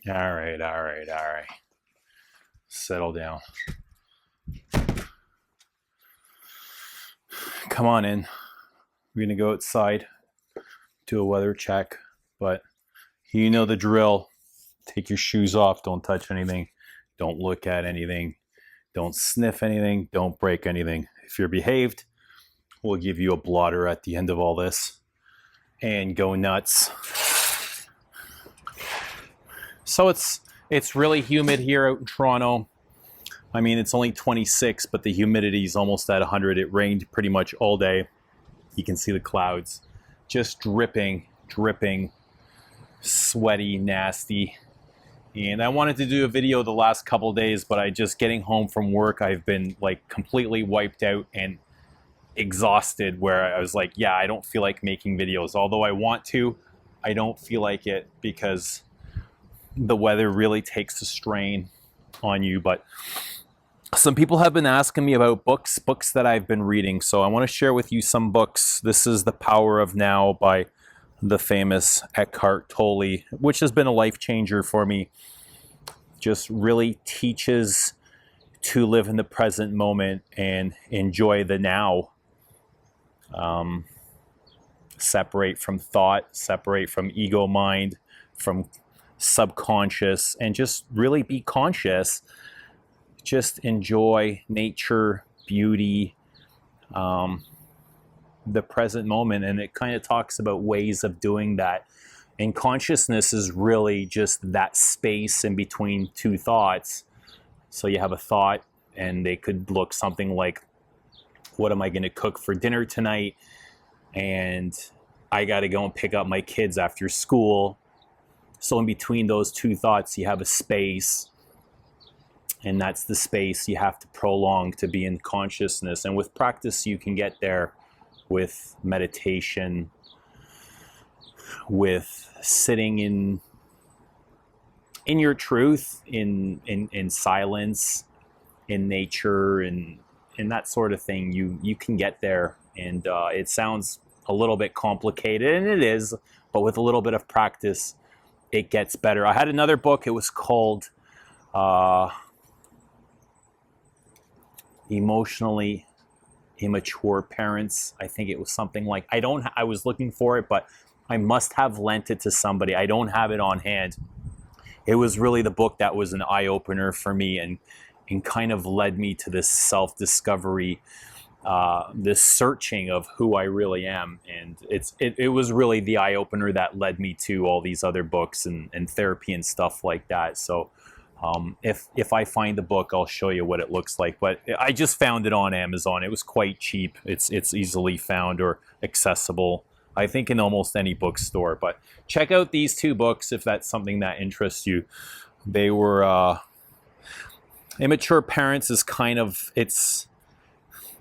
All right, all right, all right. Settle down. Come on in. We're going to go outside, do a weather check, but you know the drill. Take your shoes off. Don't touch anything. Don't look at anything. Don't sniff anything. Don't break anything. If you're behaved, we'll give you a blotter at the end of all this and go nuts. So it's really humid here out in Toronto. I mean, it's only 26, but the humidity is almost at 100. It rained pretty much all day. You can see the clouds just dripping, sweaty, nasty. And I wanted to do a video the last couple of days, but getting home from work, I've been like completely wiped out and exhausted, where I was like, yeah, I don't feel like making videos. Although I want to, I don't feel like it because the weather really takes a strain on you. But some people have been asking me about books that I've been reading. So I want to share with you some books. This is The Power of Now by the famous Eckhart Tolle, which has been a life changer for me. Just really teaches to live in the present moment and enjoy the now. Separate from thought, separate from ego mind, from subconscious, and just really be conscious. Just enjoy nature, beauty, the present moment. And it kind of talks about ways of doing that. And consciousness is really just that space in between two thoughts. So you have a thought, and they could look something like, what am I going to cook for dinner tonight? And I got to go and pick up my kids after school. So in between those two thoughts, you have a space. And that's the space you have to prolong to be in consciousness. And with practice, you can get there with meditation, with sitting in your truth, in silence, in nature, and that sort of thing. You can get there. And it sounds a little bit complicated, and it is, but with a little bit of practice, it gets better. I had another book. It was called Emotionally Immature Parents. I think it was something like, I was looking for it, but I must have lent it to somebody. I don't have it on hand. It was really the book that was an eye-opener for me and kind of led me to this self-discovery, this searching of who I really am. And it was really the eye-opener that led me to all these other books and therapy and stuff like that. So if I find the book, I'll show you what it looks like. But I just found it on Amazon. It was quite cheap. It's easily found or accessible, I think, in almost any bookstore. But check out these two books if that's something that interests you. They were Immature Parents is kind of, it's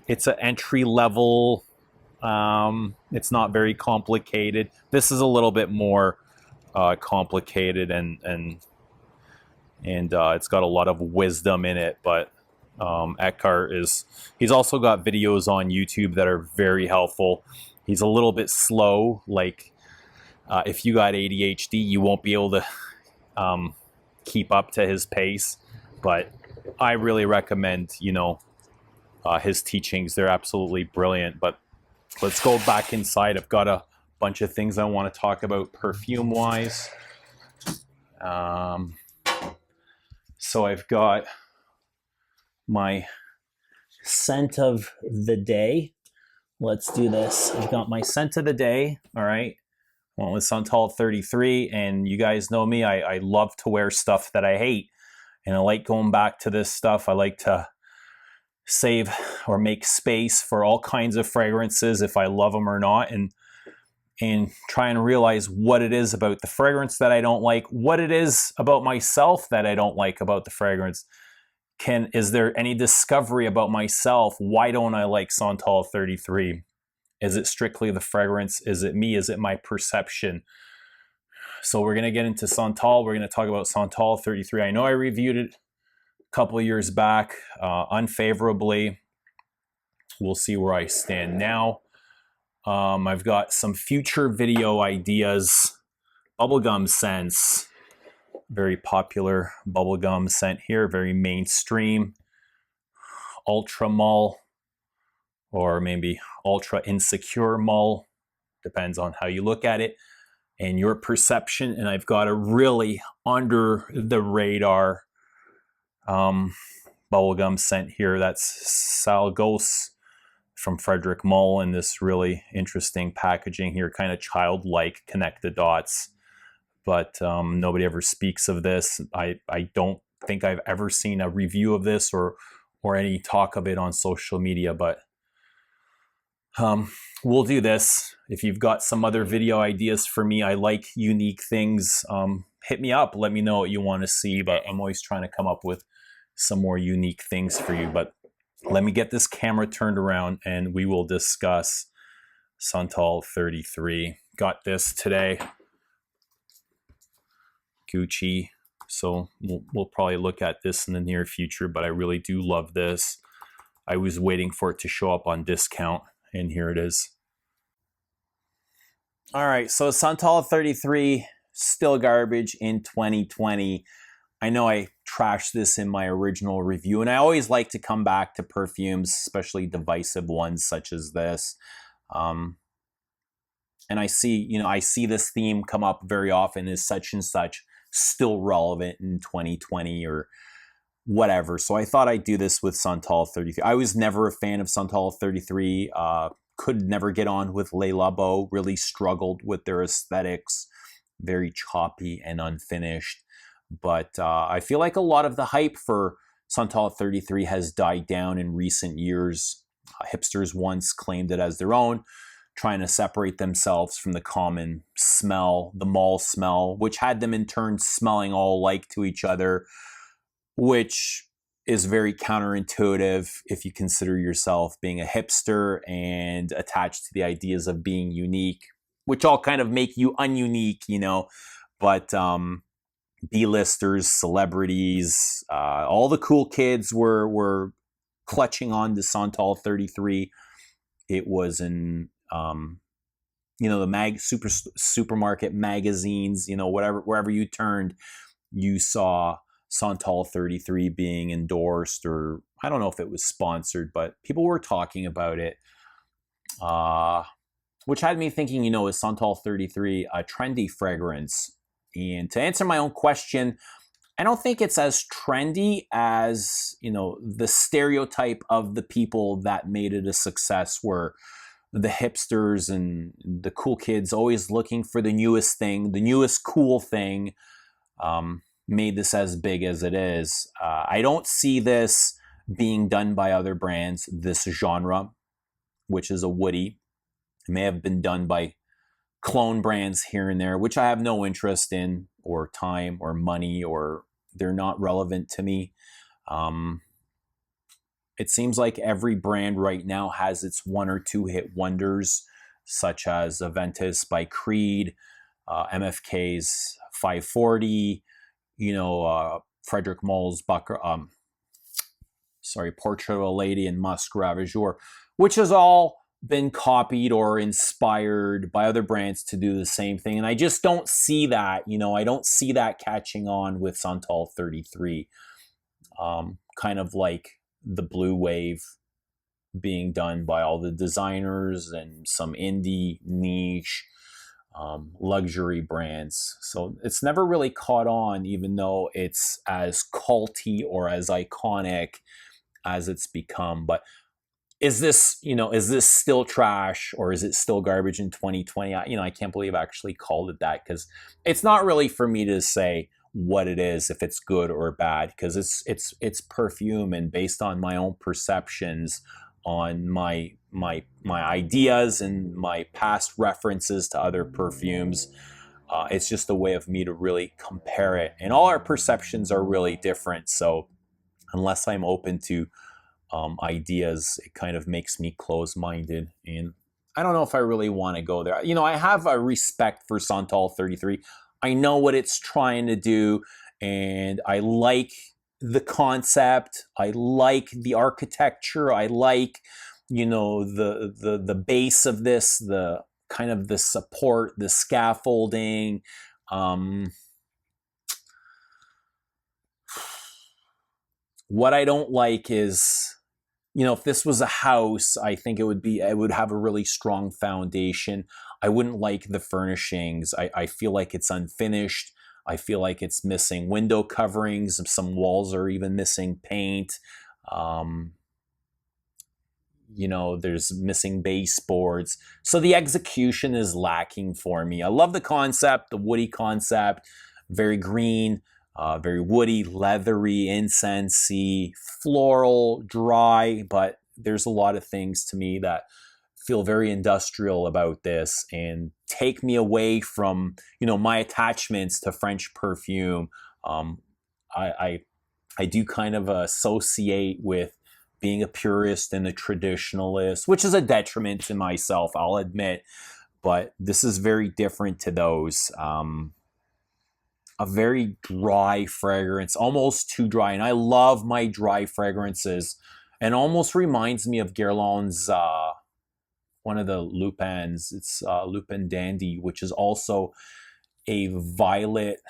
an entry level. It's not very complicated. This is a little bit more complicated, and it's got a lot of wisdom in it. But Eckhart he's also got videos on YouTube that are very helpful. He's a little bit slow. Like if you got ADHD, you won't be able to keep up to his pace. But I really recommend, his teachings. They're absolutely brilliant. But let's go back inside. I've got a bunch of things I want to talk about perfume-wise. So I've got my scent of the day. Let's do this. I've got my scent of the day. All right. I went with Santal 33, and you guys know me. I love to wear stuff that I hate, and I like going back to this stuff. I like to save or make space for all kinds of fragrances, if I love them or not, and try and realize what it is about the fragrance that I don't like, what it is about myself that I don't like about the fragrance. Is there any discovery about myself? Why don't I like Santal 33? Is it strictly the fragrance? Is it me? Is it my perception? So we're going to get into Santal. We're going to talk about Santal 33. I know I reviewed it a couple of years back unfavorably. We'll see where I stand now. I've got some future video ideas, bubblegum scents, very popular bubblegum scent here, very mainstream. Ultra Mull, or maybe ultra insecure Mull, depends on how you look at it and your perception. And I've got a really under the radar bubblegum scent here. That's Salgos from Frederick Mull, in this really interesting packaging here, kind of childlike, connect the dots. But nobody ever speaks of this. I don't think I've ever seen a review of this or any talk of it on social media, but we'll do this. If you've got some other video ideas for me, I like unique things. Hit me up. Let me know what you want to see, but I'm always trying to come up with some more unique things for you. But let me get this camera turned around and we will discuss Santal 33. Got this today. Gucci. So we'll probably look at this in the near future, but I really do love this. I was waiting for it to show up on discount, and here it is. All right, so Santal 33, still garbage in 2020. I know I trashed this in my original review, and I always like to come back to perfumes, especially divisive ones such as this. And I see this theme come up very often, is such and such still relevant in 2020 or whatever. So I thought I'd do this with Santal 33. I was never a fan of Santal 33. Could never get on with LABO. Really struggled with their aesthetics. Very choppy and unfinished. But I feel like a lot of the hype for Santal 33 has died down in recent years. Hipsters once claimed it as their own, trying to separate themselves from the common smell, the mall smell, which had them in turn smelling all alike to each other, which is very counterintuitive if you consider yourself being a hipster and attached to the ideas of being unique, which all kind of make you ununique, you know. But B-listers, celebrities, all the cool kids were clutching on to Santal 33. It was in the supermarket magazines, wherever you turned, you saw Santal 33 being endorsed, or I don't know if it was sponsored, but people were talking about it, which had me thinking, is Santal 33 a trendy fragrance? And to answer my own question, I don't think it's as trendy as, the stereotype of the people that made it a success were the hipsters and the cool kids always looking for the newest thing, the newest cool thing, made this as big as it is. I don't see this being done by other brands, this genre, which is a woody. It may have been done by clone brands here and there, which I have no interest in, or time, or money, or they're not relevant to me. It seems like every brand right now has its one or two hit wonders, such as Aventus by Creed, MFK's 540, Frederick Mull's Portrait of a Lady and Musk Ravageur, which has all been copied or inspired by other brands to do the same thing. And I just don't see that, I don't see that catching on with Santal 33. Kind of like the blue wave being done by all the designers and some indie niche luxury brands. So it's never really caught on, even though it's as culty or as iconic as it's become. But is this still trash, or is it still garbage in 2020? I can't believe I actually called it that, because it's not really for me to say what it is, if it's good or bad, because it's perfume, and based on my own perceptions, on my ideas and my past references to other perfumes, it's just a way of me to really compare it, and all our perceptions are really different. So unless I'm open to ideas, it kind of makes me close-minded, and I don't know if I really want to go there. I have a respect for Santal 33. I know what it's trying to do, and I like the concept. I like the architecture. I like, the base of this, the kind of the support, the scaffolding. What I don't like is, if this was a house, I think it would have a really strong foundation. I wouldn't like the furnishings. I feel like it's unfinished. I feel like it's missing window coverings. Some walls are even missing paint. Um, there's missing baseboards. So the execution is lacking for me. I love the concept, the woody concept, very green, very woody, leathery, incensey, floral, dry, but there's a lot of things to me that feel very industrial about this and take me away from, my attachments to French perfume. I, I, I do kind of associate with being a purist and a traditionalist, which is a detriment to myself, I'll admit. But this is very different to those. A very dry fragrance, almost too dry. And I love my dry fragrances. And almost reminds me of Guerlain's, one of the Lupins. It's Lupin Dandy, which is also a violet.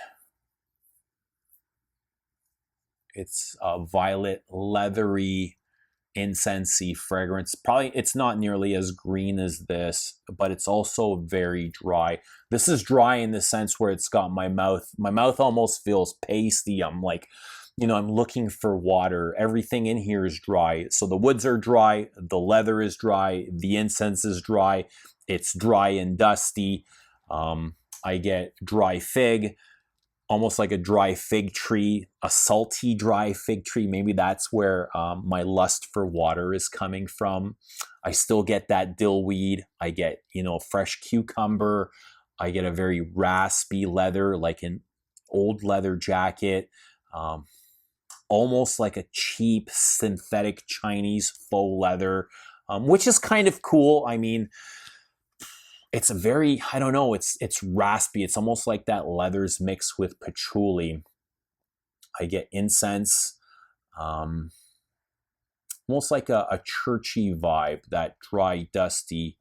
It's a violet, leathery, incensey fragrance. Probably it's not nearly as green as this, but it's also very dry. This is dry in the sense where it's got my mouth almost feels pasty. I'm like, I'm looking for water. Everything in here is dry. So the woods are dry, the leather is dry, the incense is dry. It's dry and dusty. I get dry fig, almost like a dry fig tree, a salty dry fig tree. Maybe that's where my lust for water is coming from. I still get that dillweed. I get, fresh cucumber. I get a very raspy leather, like an old leather jacket, almost like a cheap synthetic Chinese faux leather, which is kind of cool. I mean, it's a very, I don't know, it's raspy. It's almost like that leather's mixed with patchouli. I get incense, almost like a churchy vibe, that dry, dusty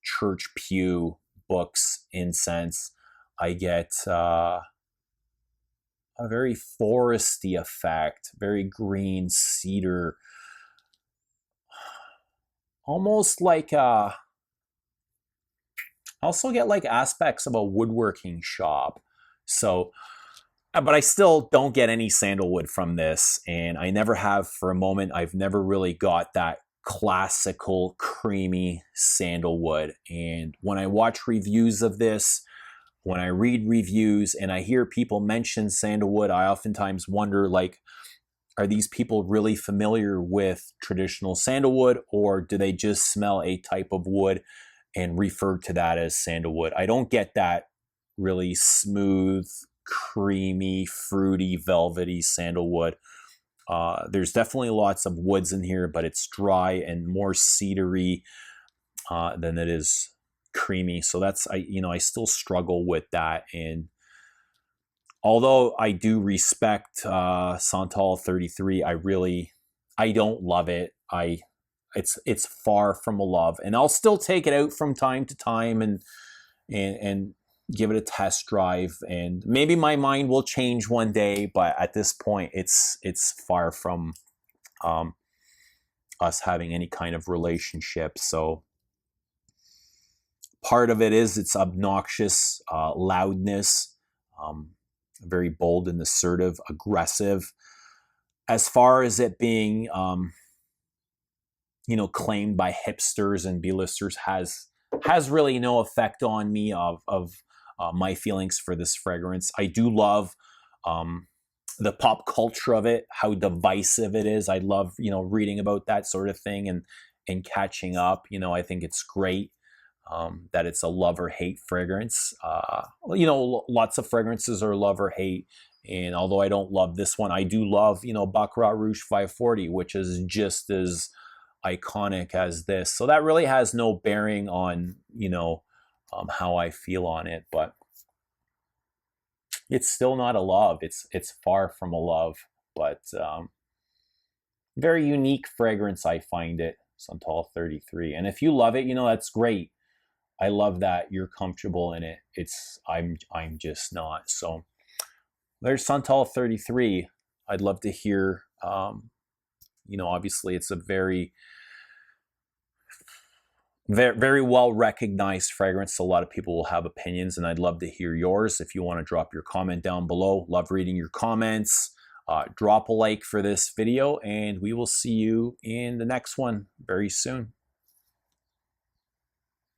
church pew books incense. I get a very foresty effect, very green cedar, almost like I also get like aspects of a woodworking shop. So, but I still don't get any sandalwood from this, and I never have for a moment. I've never really got that classical creamy sandalwood. And when I watch reviews of this, when I read reviews and I hear people mention sandalwood, I oftentimes wonder, like, are these people really familiar with traditional sandalwood, or do they just smell a type of wood and refer to that as sandalwood? I don't get that really smooth, creamy, fruity, velvety sandalwood. There's definitely lots of woods in here, but it's dry and more cedary than it is creamy. So that's, I still struggle with that. And although I do respect Santal 33, I don't love it. It's far from a love, and I'll still take it out from time to time and give it a test drive, and maybe my mind will change one day. But at this point, it's far from us having any kind of relationship. So part of it is its obnoxious loudness, very bold and assertive, aggressive. As far as it being claimed by hipsters and B-listers, has really no effect on me of my feelings for this fragrance. I do love the pop culture of it, how divisive it is. I love reading about that sort of thing and catching up. I think it's great that it's a love or hate fragrance. Lots of fragrances are love or hate. And although I don't love this one, I do love, Baccarat Rouge 540, which is just as iconic as this. So that really has no bearing on, how I feel on it. But it's still not a love. It's far from a love. But very unique fragrance, I find it, Santal 33. And if you love it, that's great. I love that you're comfortable in it. I'm just not. So there's Santal 33. I'd love to hear You know, obviously it's a very, very, very well recognized fragrance. So a lot of people will have opinions, and I'd love to hear yours. If you want to drop your comment down below, love reading your comments. Drop a like for this video, and we will see you in the next one very soon.